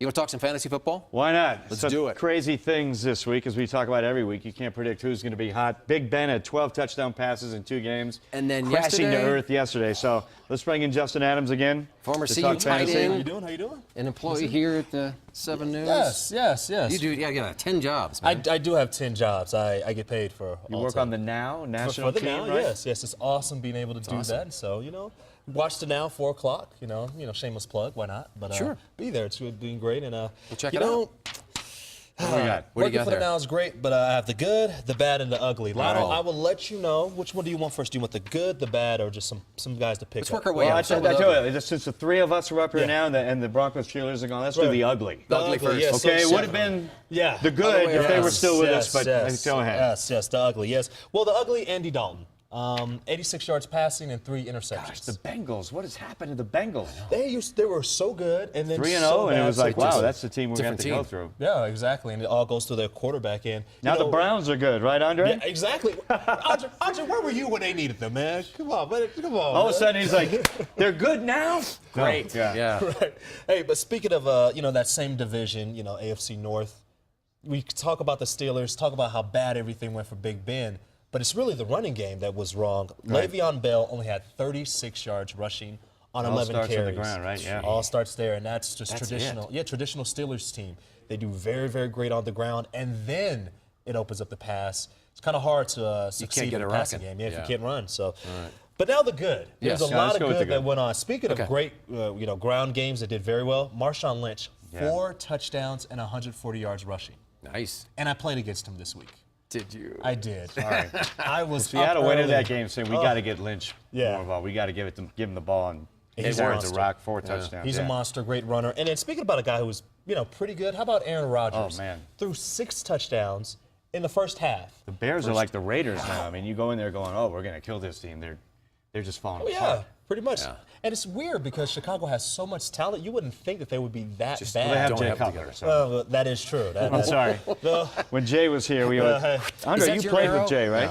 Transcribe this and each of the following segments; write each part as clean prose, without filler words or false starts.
You want to talk some fantasy football? Why not? Let's Such do it. Crazy things this week, as we talk about every week. You can't predict who's going to be hot. Big Ben had 12 touchdown passes in 2 games. And then crashing to yesterday- earth yesterday. So let's bring in Justin Adams again. Former to CU talk tight fantasy. end. How you doing? How you doing? An employee here at the 7 News. Yes. You do, yeah, 10 jobs, man. I do have 10 jobs. I get paid for You all work 10. on the Now national for the team, Now, right? yes. It's awesome being able to do awesome. that. And so, watch the Now 4 o'clock. Shameless plug. Why not? But Sure. be there. It's doing great. And check it out. What do we got? What do you working got for there? the Now is great, but I have the good, the bad, and the ugly. Lionel, right. I will let you know which one do you want first. Do you want the good, the bad, or just some guys to pick Let's up? work our way Well, I out. tell you, since the 3 of us are up here Yeah. now and the Broncos cheerleaders are gone, let's do Right. the ugly. The ugly first. yeah, Okay, it so- would have been Yeah. the Other good way if they around. were still with us, but go ahead. Yes, the ugly, yes. Well, the ugly, Andy Dalton. 86 yards passing and 3 interceptions. Gosh, the Bengals. What has happened to the Bengals? They were so good, and then 3-0, so and it bad was like, so wow, quickly. that's the team we're going to have to go Different through. Yeah, exactly, and it all goes to their quarterback. And Now the Browns are good, right, Andre? Yeah, exactly. Andre, where were you when they needed them, man? Come on, man. Come on. All of a sudden, he's like, they're good now? Great. No, Yeah. Right. Hey, but speaking of that same division, AFC North, we talk about the Steelers, talk about how bad everything went for Big Ben, but it's really the running game that was wrong. Right. Le'Veon Bell only had 36 yards rushing on All 11 starts on the carries. ground, right? Yeah. All starts there, and that's just That's traditional. it. Yeah, traditional Steelers team. They do very, very great on the ground, and then it opens up the pass. It's kind of hard to succeed get in it the passing rocking. game, if Yeah. you can't run. So, but now the good. Yes. There's a Yeah, lot let's of go with good the that good. went on. Speaking Okay. of great, ground games that did very well, Marshawn Lynch, Yeah. 4 touchdowns and 140 yards rushing. Nice. And I played against him this week. Did you? I did. Sorry. I was. So you had up a winner early. that game saying we got to get Lynch Yeah. more involved. We got to give him the ball and He's there a at the monster. Rock 4 touchdowns. He's yeah. a monster, great runner. And then speaking about a guy who was, pretty good. How about Aaron Rodgers? Oh, man. Threw 6 touchdowns in the first half. The Bears are like the Raiders now. I mean, you go in there going, oh, we're going to kill this team. They're just falling Oh, apart. yeah, pretty much. Yeah. And it's weird because Chicago has so much talent. You wouldn't think that they would be that Just- bad. Well, they have Don't Jay have it Cutler. together. So. Well, that is true. I'm sorry. When Jay was here, we were. hey. Andre, Is that you your played arrow? with Jay, right?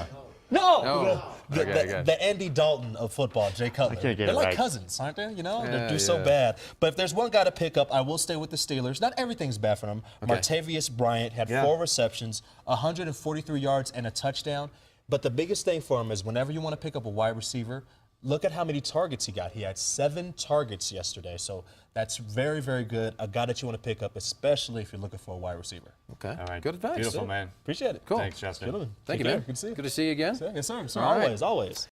No. Oh. The, Okay, the, good. the Andy Dalton of football, Jay Cutler. can't get They're it like right. cousins, aren't they? They Yeah, do so yeah. bad. But if there's one guy to pick up, I will stay with the Steelers. Not everything's bad for them. Okay. Martavius Bryant had Yeah. 4 receptions, 143 yards, and a touchdown. But the biggest thing for him is whenever you want to pick up a wide receiver, look at how many targets he got. He had 7 targets yesterday. So that's very, very good. A guy that you want to pick up, especially if you're looking for a wide receiver. Okay. All right. Good advice. Beautiful, man. Appreciate it. Cool. Thanks, Justin. Gentlemen, Thank take you, care. man. Good to see you. Good to see you again. Yes, sir. All right. Always, always.